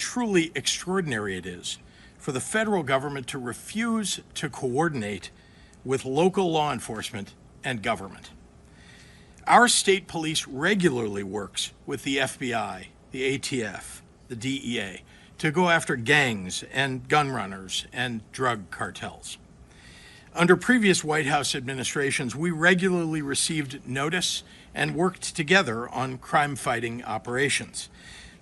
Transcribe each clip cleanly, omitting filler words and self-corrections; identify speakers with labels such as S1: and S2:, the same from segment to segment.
S1: truly extraordinary it is for the federal government to refuse to coordinate with local law enforcement and government. Our state police regularly works with the FBI, the ATF, the DEA to go after gangs and gun runners and drug cartels. Under previous White House administrations, we regularly received notice and worked together on crime-fighting operations.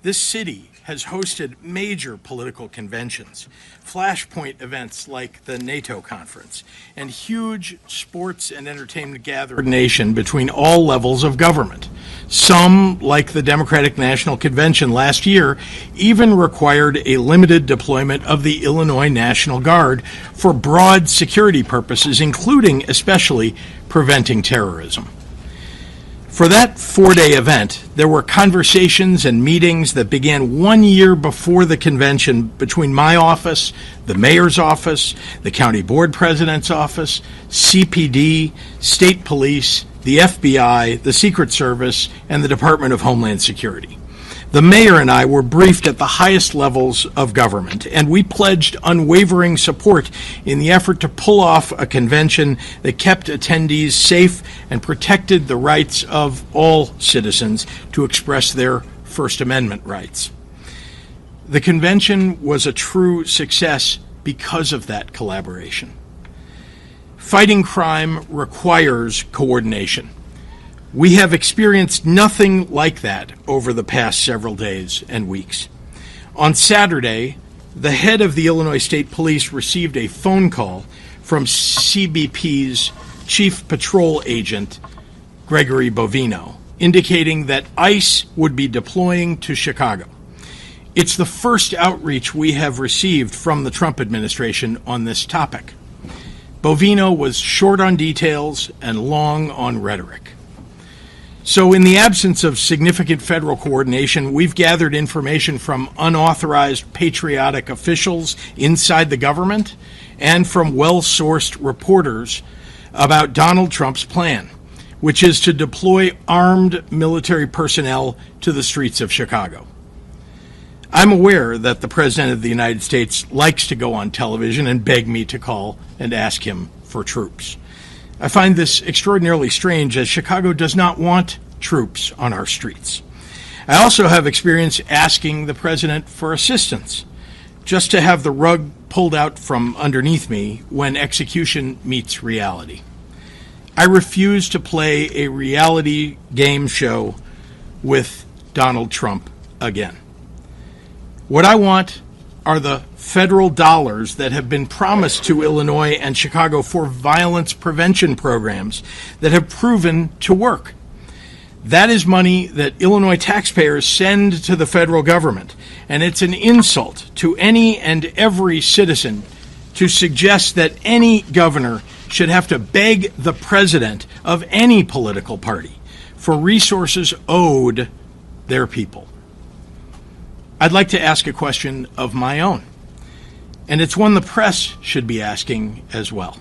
S1: This city has hosted major political conventions, flashpoint events like the NATO conference, and huge sports and entertainment coordination between all levels of government. Some, like the Democratic National Convention last year, even required a limited deployment of the Illinois National Guard for broad security purposes, including especially preventing terrorism. For that 4-day event, there were conversations and meetings that began 1 year before the convention between my office, the mayor's office, the county board president's office, CPD, state police, the FBI, the Secret Service, and the Department of Homeland Security. The mayor and I were briefed at the highest levels of government, and we pledged unwavering support in the effort to pull off a convention that kept attendees safe and protected the rights of all citizens to express their First Amendment rights. The convention was a true success because of that collaboration. Fighting crime requires coordination. We have experienced nothing like that over the past several days and weeks. On Saturday, the head of the Illinois State Police received a phone call from CBP's Chief Patrol Agent, Gregory Bovino, indicating that ICE would be deploying to Chicago. It's the first outreach we have received from the Trump administration on this topic. Bovino was short on details and long on rhetoric. So in the absence of significant federal coordination, we've gathered information from unauthorized patriotic officials inside the government and from well-sourced reporters about Donald Trump's plan, which is to deploy armed military personnel to the streets of Chicago. I'm aware that the President of the United States likes to go on television and beg me to call and ask him for troops. I find this extraordinarily strange, as Chicago does not want troops on our streets. I also have experience asking the president for assistance, just to have the rug pulled out from underneath me when execution meets reality. I refuse to play a reality game show with Donald Trump again. What I want are the federal dollars that have been promised to Illinois and Chicago for violence prevention programs that have proven to work. That is money that Illinois taxpayers send to the federal government, and it's an insult to any and every citizen to suggest that any governor should have to beg the president of any political party for resources owed their people. I'd like to ask a question of my own, and it's one the press should be asking as well.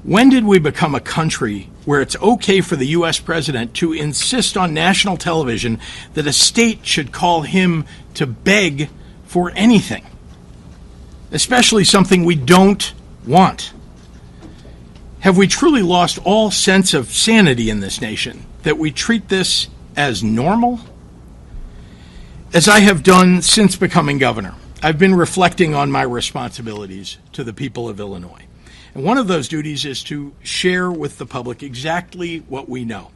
S1: When did we become a country where it's okay for the U.S. president to insist on national television that a state should call him to beg for anything, especially something we don't want? Have we truly lost all sense of sanity in this nation, that we treat this as normal? As I have done since becoming governor, I've been reflecting on my responsibilities to the people of Illinois. And one of those duties is to share with the public exactly what we know.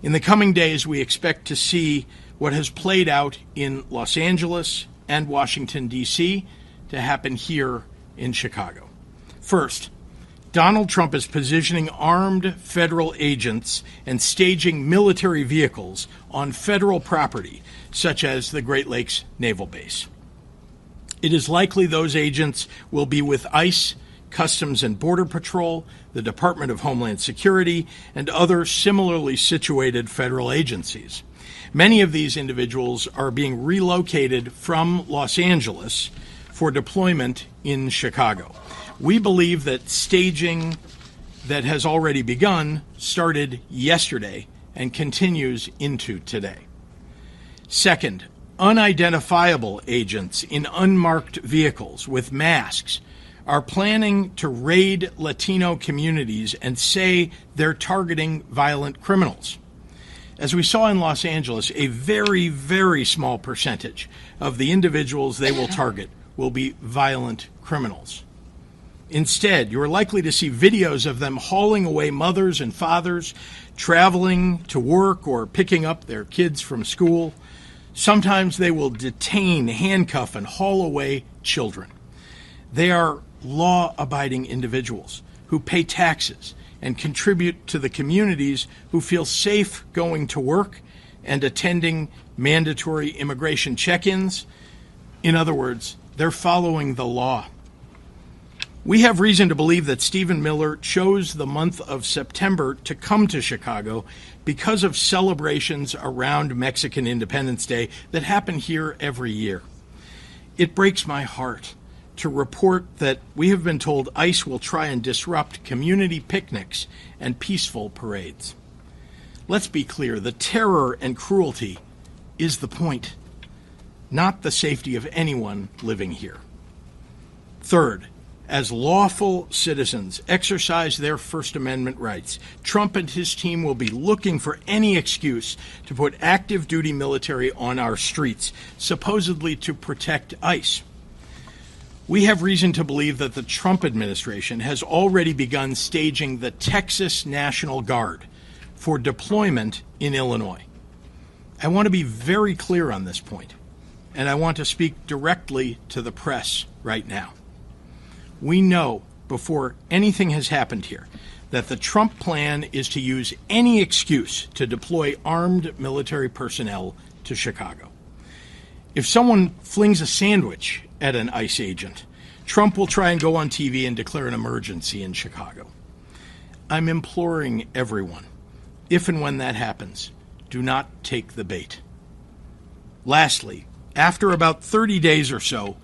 S1: In the coming days, we expect to see what has played out in Los Angeles and Washington, D.C., to happen here in Chicago. First, Donald Trump is positioning armed federal agents and staging military vehicles on federal property, such as the Great Lakes Naval Base. It is likely those agents will be with ICE, Customs and Border Patrol, the Department of Homeland Security, and other similarly situated federal agencies. Many of these individuals are being relocated from Los Angeles for deployment in Chicago. We believe that staging that has already begun started yesterday and continues into today. Second, unidentifiable agents in unmarked vehicles with masks are planning to raid Latino communities and say they're targeting violent criminals. As we saw in Los Angeles, a very, very small percentage of the individuals they will target will be violent criminals. Instead, you're likely to see videos of them hauling away mothers and fathers, traveling to work or picking up their kids from school. Sometimes they will detain, handcuff, and haul away children. They are law-abiding individuals who pay taxes and contribute to the communities who feel safe going to work and attending mandatory immigration check-ins. In other words, they're following the law. We have reason to believe that Stephen Miller chose the month of September to come to Chicago because of celebrations around Mexican Independence Day that happen here every year. It breaks my heart to report that we have been told ICE will try and disrupt community picnics and peaceful parades. Let's be clear, the terror and cruelty is the point, not the safety of anyone living here. Third, as lawful citizens exercise their First Amendment rights, Trump and his team will be looking for any excuse to put active duty military on our streets, supposedly to protect ICE. We have reason to believe that the Trump administration has already begun staging the Texas National Guard for deployment in Illinois. I want to be very clear on this point, and I want to speak directly to the press right now. We know before anything has happened here that the Trump plan is to use any excuse to deploy armed military personnel to Chicago. If someone flings a sandwich at an ICE agent, Trump will try and go on TV and declare an emergency in Chicago. I'm imploring everyone, if and when that happens, do not take the bait. Lastly, after about 30 days or so,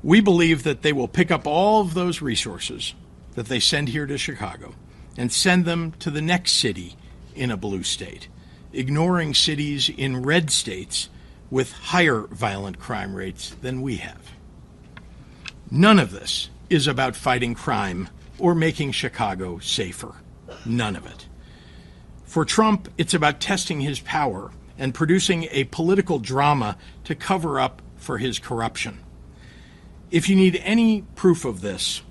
S1: we believe that they will pick up all of those resources that they send here to Chicago and send them to the next city in a blue state, ignoring cities in red states with higher violent crime rates than we have. None of this is about fighting crime or making Chicago safer. None of it. For Trump, it's about testing his power and producing a political drama to cover up for his corruption. If you need any proof of this,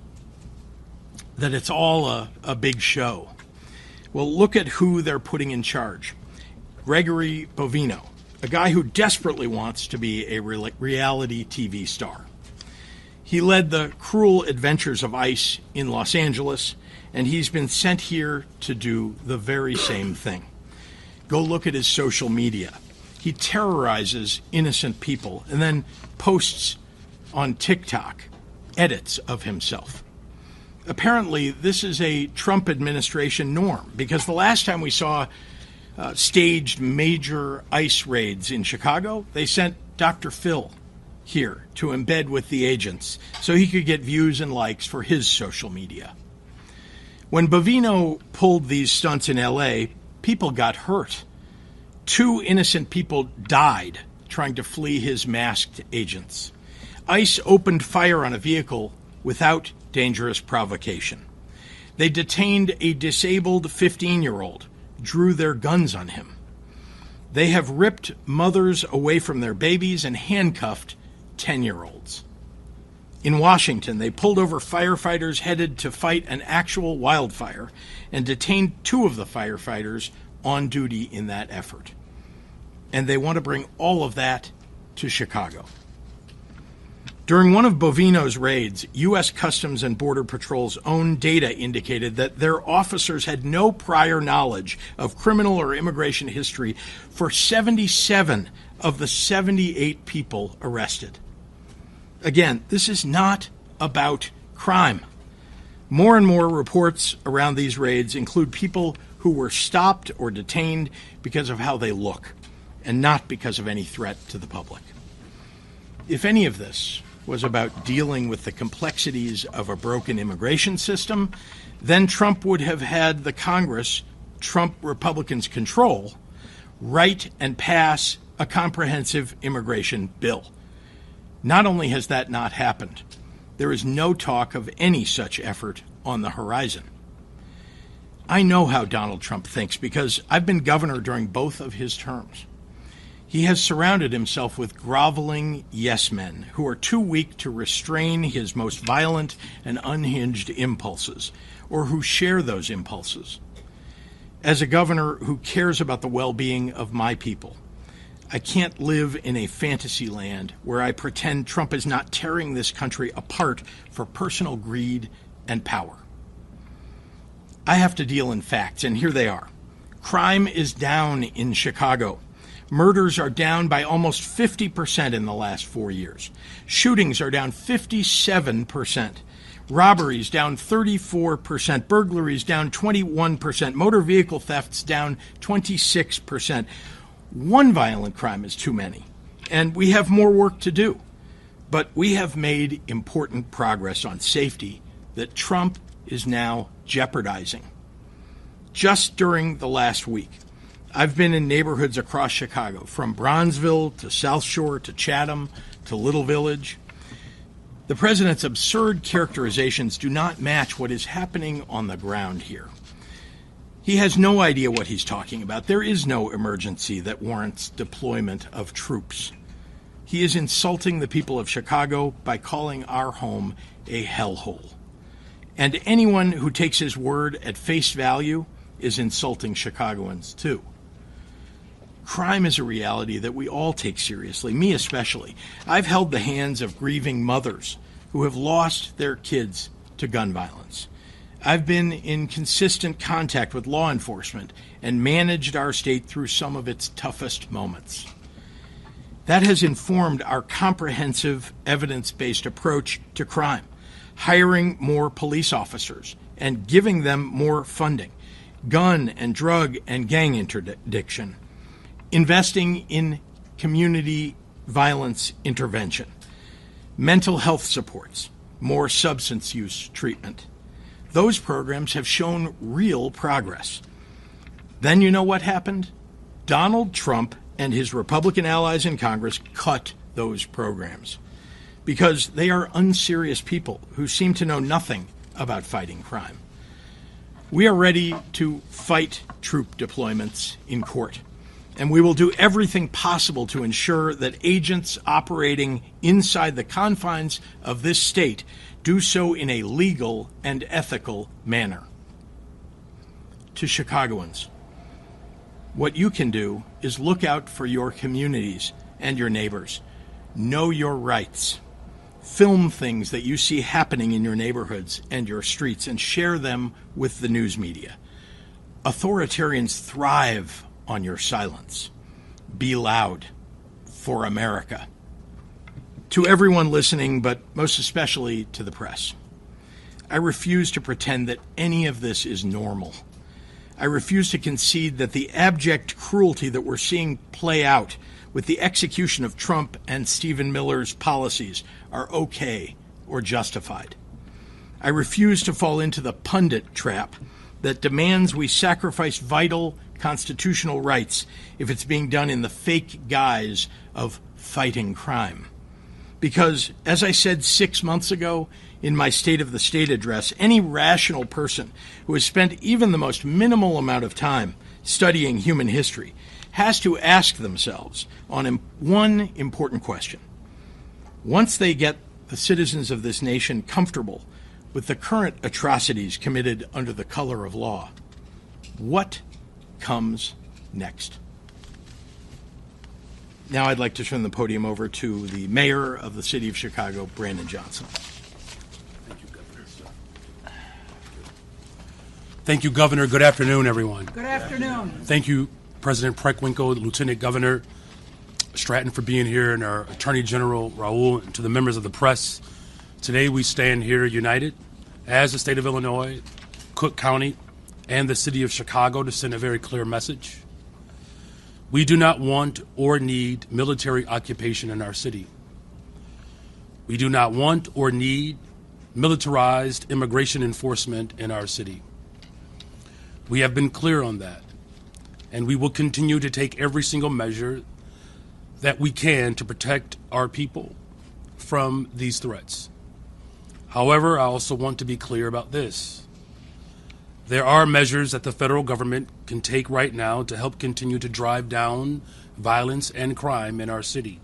S1: that it's all a big show, well, look at who they're putting in charge. Gregory Bovino, a guy who desperately wants to be a reality TV star. He led the cruel adventures of ICE in Los Angeles, and he's been sent here to do the very same thing. Go look at his social media. He terrorizes innocent people and then posts on TikTok edits of himself. Apparently, this is a Trump administration norm, because the last time we saw staged major ICE raids in Chicago, they sent Dr. Phil here to embed with the agents so he could get views and likes for his social media. When Bovino pulled these stunts in LA, people got hurt. 2 innocent people died trying to flee his masked agents. ICE opened fire on a vehicle without dangerous provocation. They detained a disabled 15-year-old, drew their guns on him. They have ripped mothers away from their babies and handcuffed 10-year-olds. In Washington, they pulled over firefighters headed to fight an actual wildfire and detained 2 of the firefighters on duty in that effort. And they want to bring all of that to Chicago. During one of Bovino's raids, U.S. Customs and Border Patrol's own data indicated that their officers had no prior knowledge of criminal or immigration history for 77 of the 78 people arrested. Again, this is not about crime. More and more reports around these raids include people who were stopped or detained because of how they look, and not because of any threat to the public. If any of this was about dealing with the complexities of a broken immigration system, then Trump would have had the Congress Trump Republicans control write and pass a comprehensive immigration bill. Not only has that not happened, there is no talk of any such effort on the horizon. I know how Donald Trump thinks because I've been governor during both of his terms. He has surrounded himself with groveling yes men who are too weak to restrain his most violent and unhinged impulses, or who share those impulses. As a governor who cares about the well-being of my people, I can't live in a fantasy land where I pretend Trump is not tearing this country apart for personal greed and power. I have to deal in facts, and here they are. Crime is down in Chicago. Murders are down by almost 50% in the last 4 years. Shootings are down 57%. Robberies down 34%. Burglaries down 21%. Motor vehicle thefts down 26%. One violent crime is too many, and we have more work to do. But we have made important progress on safety that Trump is now jeopardizing. Just during the last week, I've been in neighborhoods across Chicago, from Bronzeville to South Shore to Chatham to Little Village. The president's absurd characterizations do not match what is happening on the ground here. He has no idea what he's talking about. There is no emergency that warrants deployment of troops. He is insulting the people of Chicago by calling our home a hellhole. And anyone who takes his word at face value is insulting Chicagoans too. Crime is a reality that we all take seriously, me especially. I've held the hands of grieving mothers who have lost their kids to gun violence. I've been in consistent contact with law enforcement and managed our state through some of its toughest moments. That has informed our comprehensive, evidence-based approach to crime, hiring more police officers and giving them more funding, gun and drug and gang interdiction, investing in community violence intervention, mental health supports, more substance use treatment. Those programs have shown real progress. Then you know what happened? Donald Trump and his Republican allies in Congress cut those programs because they are unserious people who seem to know nothing about fighting crime. We are ready to fight troop deployments in court, and we will do everything possible to ensure that agents operating inside the confines of this state do so in a legal and ethical manner. To Chicagoans, what you can do is look out for your communities and your neighbors. Know your rights. Film things that you see happening in your neighborhoods and your streets and share them with the news media. Authoritarians thrive on your silence. Be loud for America. To everyone listening, but most especially to the press, I refuse to pretend that any of this is normal. I refuse to concede that the abject cruelty that we're seeing play out with the execution of Trump and Stephen Miller's policies are okay or justified. I refuse to fall into the pundit trap that demands we sacrifice vital constitutional rights if it's being done in the fake guise of fighting crime. Because, as I said 6 months ago in my State of the State address, any rational person who has spent even the most minimal amount of time studying human history has to ask themselves on one important question. Once they get the citizens of this nation comfortable with the current atrocities committed under the color of law, what comes next? Now I'd like to turn the podium over to the mayor of the city of Chicago, Brandon Johnson.
S2: Thank you, Governor. Thank you, Governor. Good afternoon, everyone.
S3: Good afternoon.
S2: Thank you, President Preckwinkle, Lieutenant Governor Stratton, for being here, and our Attorney General Raoul, and to the members of the press. Today we stand here united as the state of Illinois, Cook County, and the city of Chicago to send a very clear message. We do not want or need military occupation in our city. We do not want or need militarized immigration enforcement in our city. We have been clear on that, and we will continue to take every single measure that we can to protect our people from these threats. However, I also want to be clear about this. There are measures that the federal government can take right now to help continue to drive down violence and crime in our city.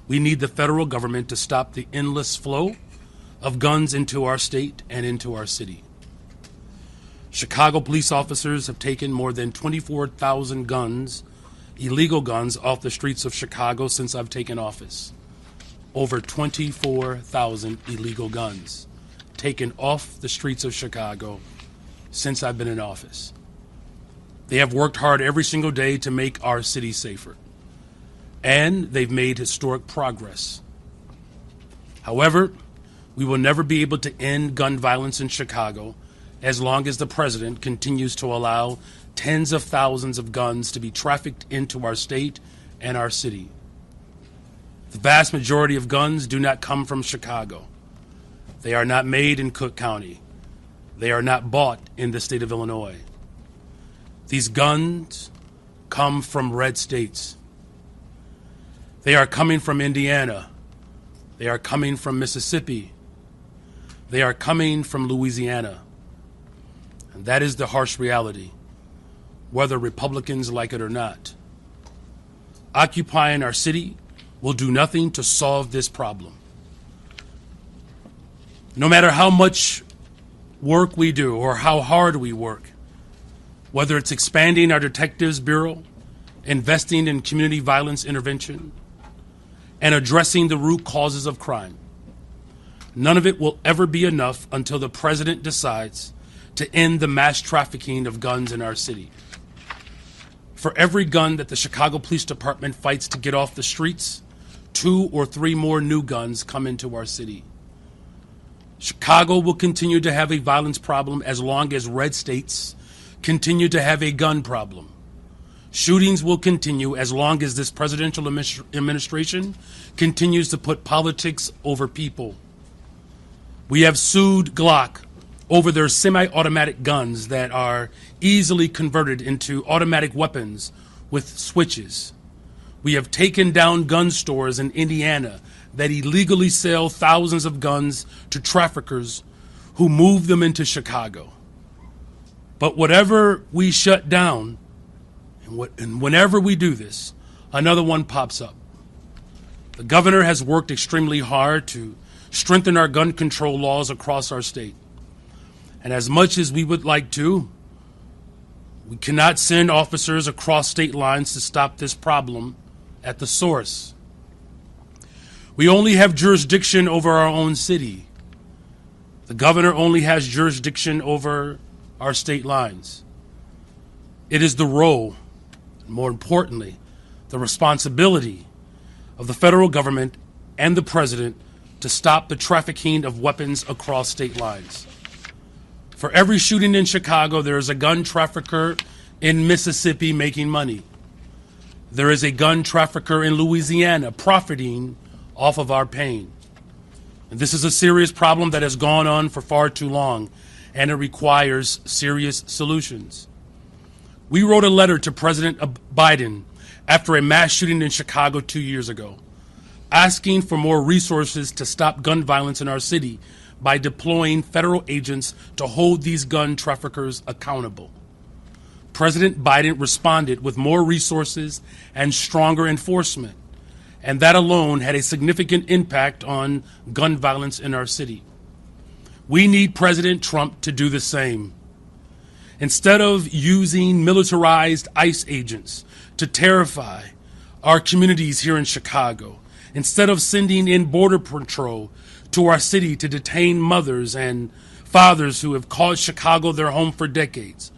S2: We need the federal government to stop the endless flow of guns into our state and into our city. Chicago police officers have taken more than 24,000 guns, illegal guns, off the streets of Chicago since I've taken office. Over 24,000 illegal guns taken off the streets of Chicago since I've been in office. They have worked hard every single day to make our city safer, and they've made historic progress. However, we will never be able to end gun violence in Chicago as long as the president continues to allow tens of thousands of guns to be trafficked into our state and our city. The vast majority of guns do not come from Chicago. They are not made in Cook County. They are not bought in the state of Illinois. These guns come from red states. They are coming from Indiana. They are coming from Mississippi. They are coming from Louisiana. And that is the harsh reality, whether Republicans like it or not. Occupying our city will do nothing to solve this problem. No matter how much work we do or how hard we work, whether it's expanding our Detectives Bureau, investing in community violence intervention, and addressing the root causes of crime, none of it will ever be enough until the president decides to end the mass trafficking of guns in our city. For every gun that the Chicago Police Department fights to get off the streets, 2 or 3 more new guns come into our city. Chicago will continue to have a violence problem as long as red states continue to have a gun problem. Shootings will continue as long as this presidential administration continues to put politics over people. We have sued Glock over their semi-automatic guns that are easily converted into automatic weapons with switches. We have taken down gun stores in Indiana that illegally sell thousands of guns to traffickers who move them into Chicago. But whatever we shut down, and whenever we do this, another one pops up. The governor has worked extremely hard to strengthen our gun control laws across our state. And as much as we would like to, we cannot send officers across state lines to stop this problem at the source. We only have jurisdiction over our own city. The governor only has jurisdiction over our state lines. It is the role, and more importantly, the responsibility of the federal government and the president to stop the trafficking of weapons across state lines. For every shooting in Chicago, there is a gun trafficker in Mississippi making money. There is a gun trafficker in Louisiana profiting off of our pain. And this is a serious problem that has gone on for far too long, and it requires serious solutions. We wrote a letter to President Biden after a mass shooting in Chicago 2 years ago, asking for more resources to stop gun violence in our city by deploying federal agents to hold these gun traffickers accountable. President Biden responded with more resources and stronger enforcement, and that alone had a significant impact on gun violence in our city. We need President Trump to do the same. Instead of using militarized ICE agents to terrify our communities here in Chicago, instead of sending in Border Patrol to our city to detain mothers and fathers who have called Chicago their home for decades,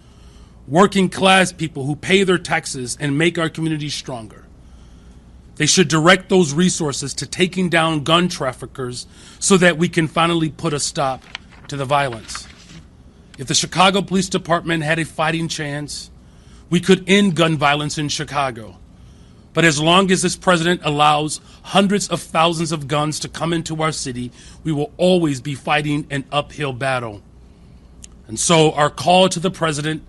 S2: working class people who pay their taxes and make our communities stronger, they should direct those resources to taking down gun traffickers so that we can finally put a stop to the violence. If the Chicago Police Department had a fighting chance, we could end gun violence in Chicago. But as long as this president allows hundreds of thousands of guns to come into our city, we will always be fighting an uphill battle. And so our call to the president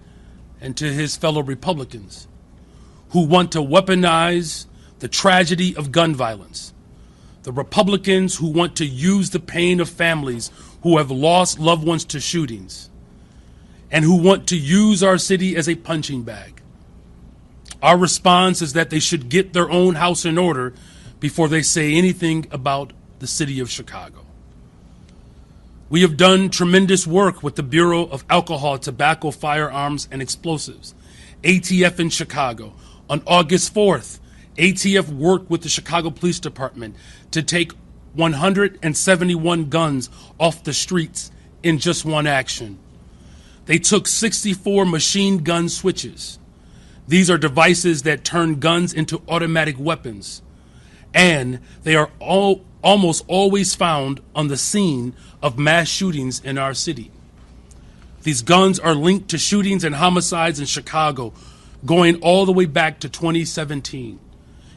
S2: and to his fellow Republicans who want to weaponize the tragedy of gun violence, the Republicans who want to use the pain of families who have lost loved ones to shootings, and who want to use our city as a punching bag. Our response is that they should get their own house in order before they say anything about the city of Chicago. We have done tremendous work with the Bureau of Alcohol, Tobacco, Firearms, and Explosives, ATF in Chicago. On August 4th, ATF worked with the Chicago Police Department to take 171 guns off the streets in just one action. They took 64 machine gun switches. These are devices that turn guns into automatic weapons, and they are almost always found on the scene of mass shootings in our city. These guns are linked to shootings and homicides in Chicago going all the way back to 2017,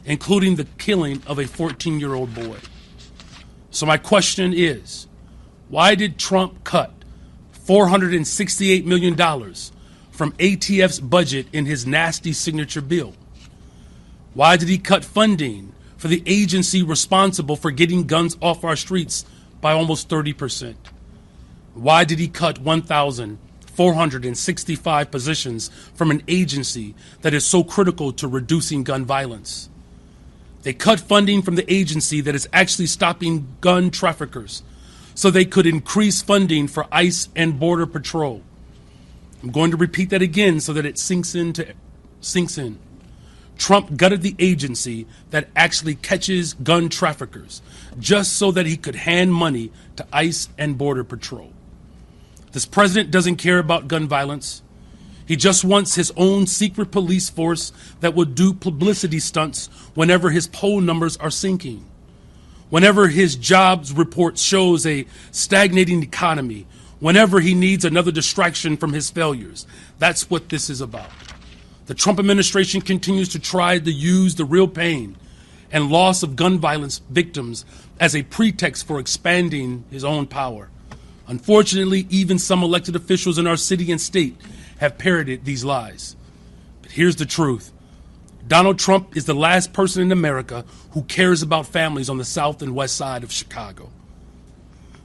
S2: including the killing of a 14-year-old boy. So my question is, why did Trump cut $468 million from ATF's budget in his nasty signature bill? Why did he cut funding for the agency responsible for getting guns off our streets by almost 30%? Why did he cut 1,465 positions from an agency that is so critical to reducing gun violence? They cut funding from the agency that is actually stopping gun traffickers so they could increase funding for ICE and Border Patrol. I'm going to repeat that again so that it sinks in. Trump gutted the agency that actually catches gun traffickers just so that he could hand money to ICE and Border Patrol. This president doesn't care about gun violence. He just wants his own secret police force that will do publicity stunts whenever his poll numbers are sinking, whenever his jobs report shows a stagnating economy, whenever he needs another distraction from his failures. That's what this is about. The Trump administration continues to try to use the real pain and loss of gun violence victims as a pretext for expanding his own power. Unfortunately, even some elected officials in our city and state have parroted these lies. But here's the truth. Donald Trump is the last person in America who cares about families on the south and west side of Chicago,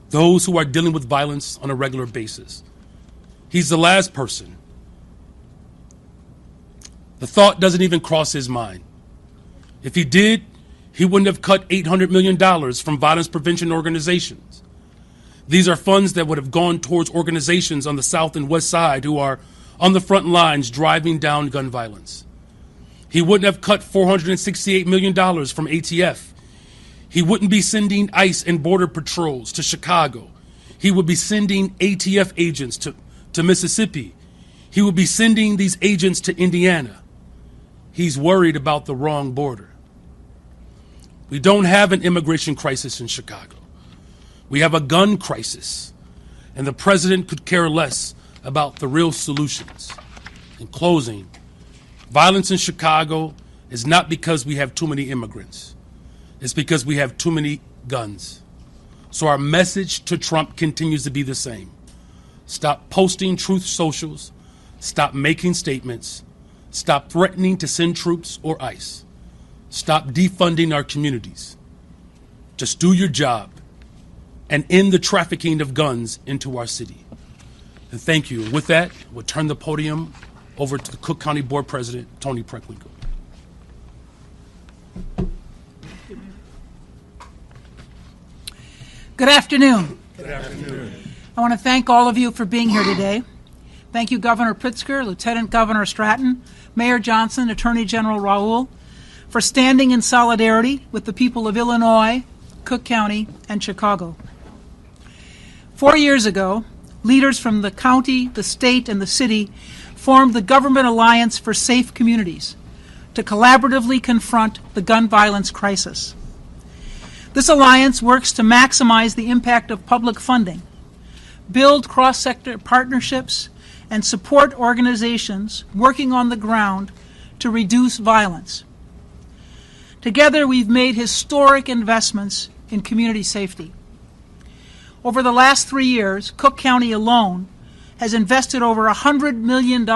S2: those who are dealing with violence on a regular basis. He's the last person. The thought doesn't even cross his mind. If he did, he wouldn't have cut $800 million from violence prevention organizations. These are funds that would have gone towards organizations on the south and west side who are on the front lines driving down gun violence. He wouldn't have cut $468 million from ATF. He wouldn't be sending ICE and Border Patrols to Chicago. He would be sending ATF agents to Mississippi. He would be sending these agents to Indiana. He's worried about the wrong border. We don't have an immigration crisis in Chicago. We have a gun crisis, and the president could care less about the real solutions. In closing, violence in Chicago is not because we have too many immigrants. It's because we have too many guns. So our message to Trump continues to be the same. Stop posting truth socials. Stop making statements. Stop threatening to send troops or ICE. Stop defunding our communities. Just do your job and end the trafficking of guns into our city. And thank you. With that, we'll turn the podium over to the Cook County Board President, Tony Preckwinkle.
S3: Good afternoon.
S2: Good afternoon.
S3: I want to thank all of you for being here today. Thank you, Governor Pritzker, Lieutenant Governor Stratton, Mayor Johnson, Attorney General Raoul, for standing in solidarity with the people of Illinois, Cook County, and Chicago. 4 years ago, leaders from the county, the state, and the city formed the Government Alliance for Safe Communities to collaboratively confront the gun violence crisis. This alliance works to maximize the impact of public funding, build cross-sector partnerships, and support organizations working on the ground to reduce violence. Together, we've made historic investments in community safety. Over the last 3 years, Cook County alone has invested over $100 million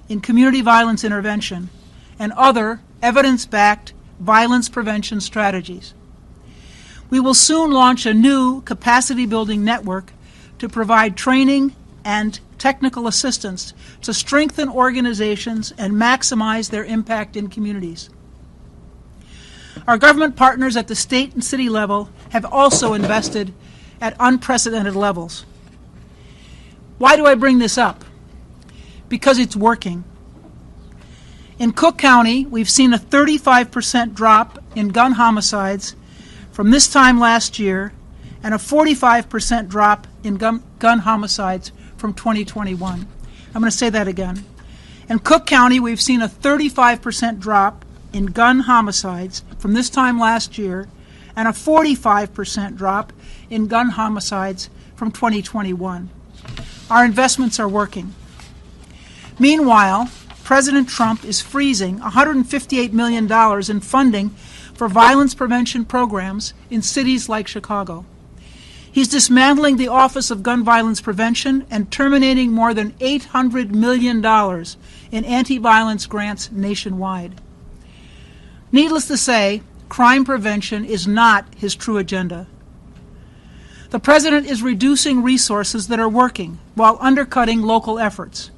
S3: in community violence intervention and other evidence-backed violence prevention strategies. We will soon launch a new capacity-building network to provide training and technical assistance to strengthen organizations and maximize their impact in communities. Our government partners at the state and city level have also invested at unprecedented levels. Why do I bring this up? Because it's working. In Cook County, we've seen a 35% drop in gun homicides from this time last year and a 45% drop in gun homicides from 2021. I'm going to say that again. In Cook County, we've seen a 35% drop in gun homicides from this time last year and a 45% drop in gun homicides from 2021. Our investments are working. Meanwhile, President Trump is freezing $158 million in funding for violence prevention programs in cities like Chicago. He's dismantling the Office of Gun Violence Prevention and terminating more than $800 million in anti-violence grants nationwide. Needless to say, crime prevention is not his true agenda. The President is reducing resources that are working while undercutting local efforts.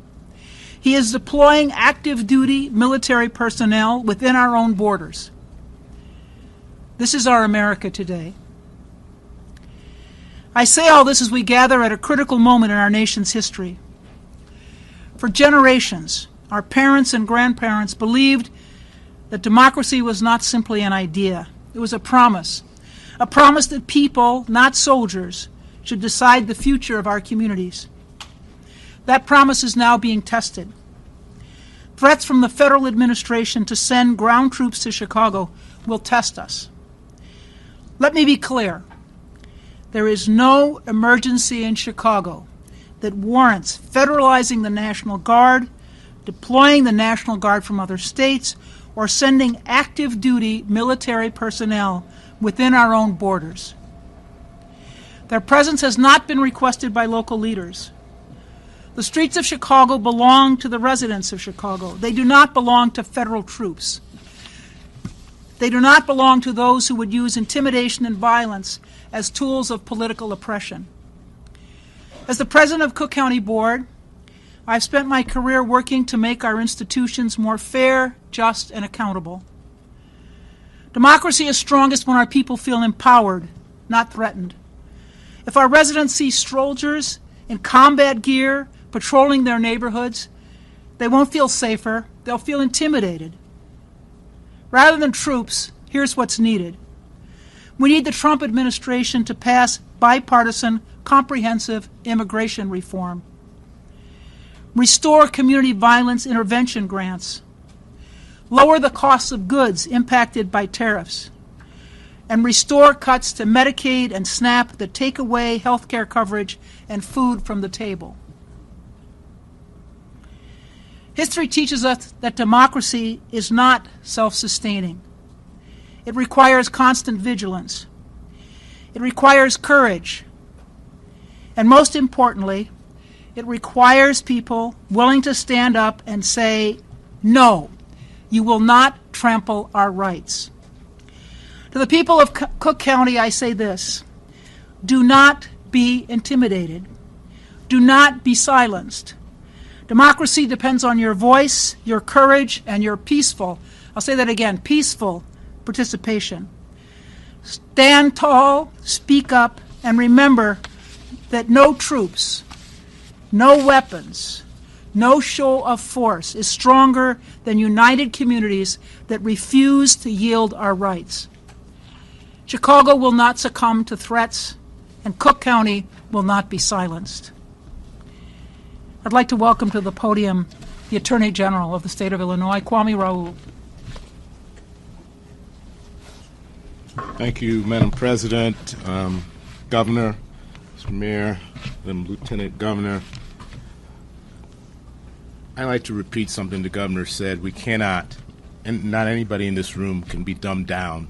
S3: He is deploying active-duty military personnel within our own borders. This is our America today. I say all this as we gather at a critical moment in our nation's history. For generations, our parents and grandparents believed that democracy was not simply an idea. It was a promise that people, not soldiers, should decide the future of our communities. That promise is now being tested. Threats from the federal administration to send ground troops to Chicago will test us. Let me be clear. There is no emergency in Chicago that warrants federalizing the National Guard, deploying the National Guard from other states, or sending active-duty military personnel within our own borders. Their presence has not been requested by local leaders. The streets of Chicago belong to the residents of Chicago. They do not belong to federal troops. They do not belong to those who would use intimidation and violence as tools of political oppression. As the president of Cook County Board, I've spent my career working to make our institutions more fair, just, and accountable. Democracy is strongest when our people feel empowered, not threatened. If our residents see soldiers in combat gear patrolling their neighborhoods, they won't feel safer, they'll feel intimidated. Rather than troops, here's what's needed. We need the Trump administration to pass bipartisan, comprehensive immigration reform. Restore community violence intervention grants. Lower the costs of goods impacted by tariffs. And restore cuts to Medicaid and SNAP that take away health care coverage and food from the table. History teaches us that democracy is not self-sustaining. It requires constant vigilance. It requires courage. And most importantly, it requires people willing to stand up and say, no, you will not trample our rights. To the people of Cook County, I say this: do not be intimidated. Do not be silenced. Democracy depends on your voice, your courage, and your peaceful, I'll say that again, peaceful participation. Stand tall, speak up, and remember that no troops, no weapons, no show of force is stronger than united communities that refuse to yield our rights. Chicago will not succumb to threats, and Cook County will not be silenced. I'd like to welcome to the podium the Attorney General of the State of Illinois, Kwame Raoul.
S4: Thank you, Madam President, Governor, Mr. Mayor, Lieutenant Governor. I'd like to repeat something the Governor said. We cannot, and not anybody in this room can be dumbed down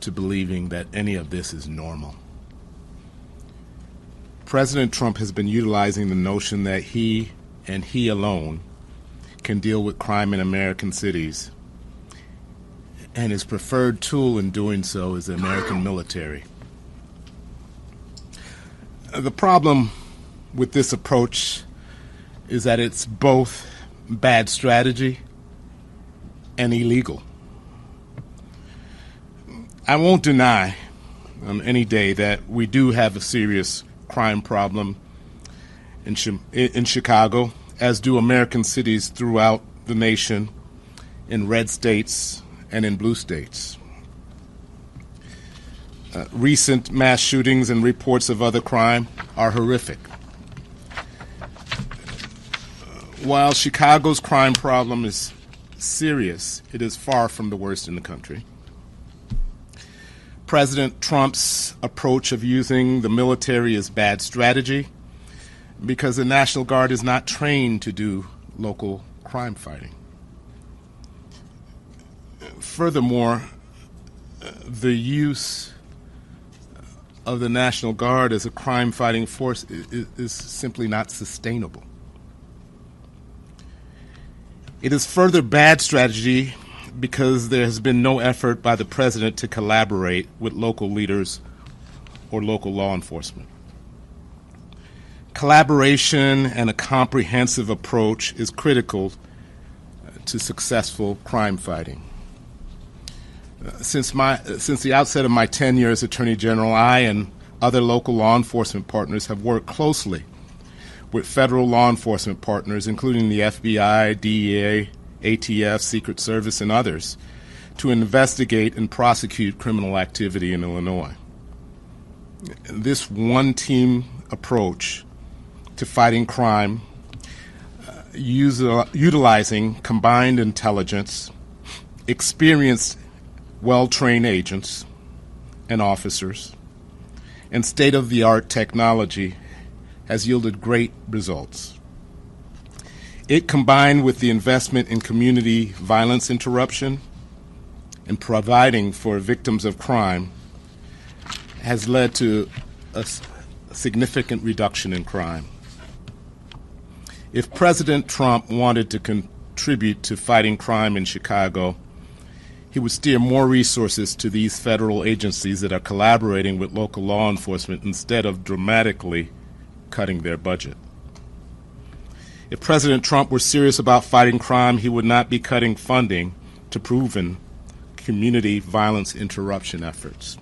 S4: to believing that any of this is normal. President Trump has been utilizing the notion that he and he alone can deal with crime in American cities. and his preferred tool in doing so is the American military. The problem with this approach is that it's both bad strategy and illegal. I won't deny on any day that we do have a serious crime problem in Chicago, as do American cities throughout the nation, in red states and in blue states. Recent mass shootings and reports of other crime are horrific. While Chicago's crime problem is serious, it is far from the worst in the country. President Trump's approach of using the military is bad strategy because the National Guard is not trained to do local crime fighting. Furthermore, the use of the National Guard as a crime-fighting force is simply not sustainable. It is further bad strategy because there has been no effort by the president to collaborate with local leaders or local law enforcement. Collaboration and a comprehensive approach is critical to successful crime fighting. Since the outset of my tenure as Attorney General, I and other local law enforcement partners have worked closely with federal law enforcement partners, including the FBI, DEA, ATF, Secret Service, and others, to investigate and prosecute criminal activity in Illinois. This one-team approach to fighting crime, utilizing combined intelligence, experienced, well-trained agents and officers, and state-of-the-art technology has yielded great results. It, combined with the investment in community violence interruption and providing for victims of crime, has led to a significant reduction in crime. If President Trump wanted to contribute to fighting crime in Chicago, he would steer more resources to these federal agencies that are collaborating with local law enforcement instead of dramatically cutting their budget. If President Trump were serious about fighting crime, he would not be cutting funding to proven community violence interruption efforts.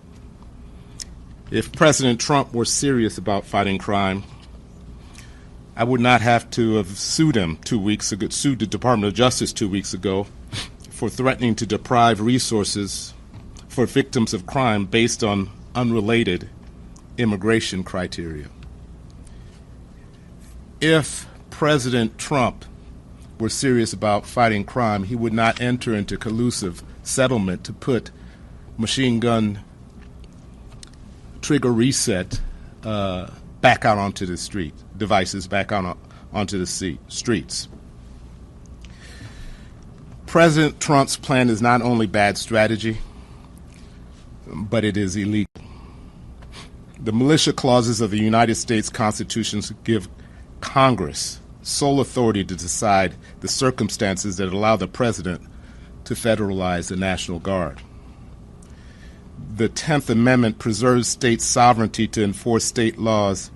S4: If President Trump were serious about fighting crime, I would not have to have sued him 2 weeks ago, sued the Department of Justice 2 weeks ago for threatening to deprive resources for victims of crime based on unrelated immigration criteria. If President Trump were serious about fighting crime, he would not enter into collusive settlement to put machine gun trigger reset back out onto the street, devices back out onto the streets. President Trump's plan is not only bad strategy, but it is illegal. The militia clauses of the United States Constitution give Congress sole authority to decide the circumstances that allow the president to federalize the National Guard. The 10th Amendment preserves state sovereignty to enforce state laws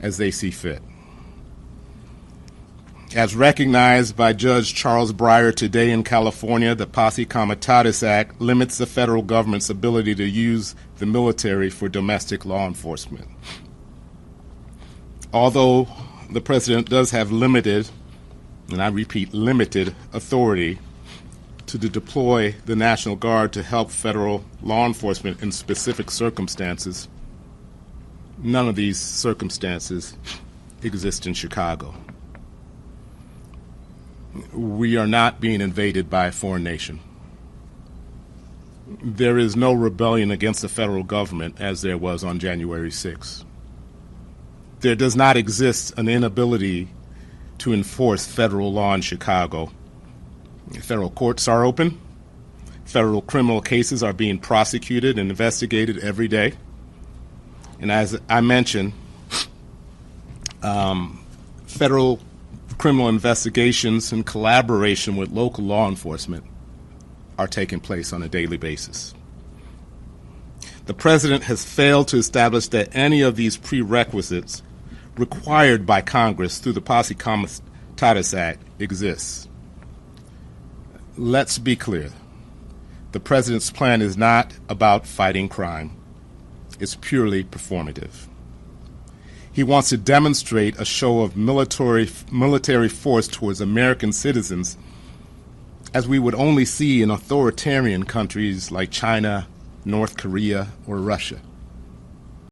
S4: as they see fit. As recognized by Judge Charles Breyer today in California, the Posse Comitatus Act limits the federal government's ability to use the military for domestic law enforcement. Although the president does have limited, and I repeat, limited authority to deploy the National Guard to help federal law enforcement in specific circumstances, none of these circumstances exist in Chicago. We are not being invaded by a foreign nation. There is no rebellion against the federal government as there was on January 6th. There does not exist an inability to enforce federal law in Chicago. Federal courts are open. Federal criminal cases are being prosecuted and investigated every day. And as I mentioned, federal criminal investigations in collaboration with local law enforcement are taking place on a daily basis. The President has failed to establish that any of these prerequisites required by Congress through the Posse Comitatus Act exists. Let's be clear. The President's plan is not about fighting crime. It's purely performative. He wants to demonstrate a show of military force towards American citizens as we would only see in authoritarian countries like China, North Korea, or Russia.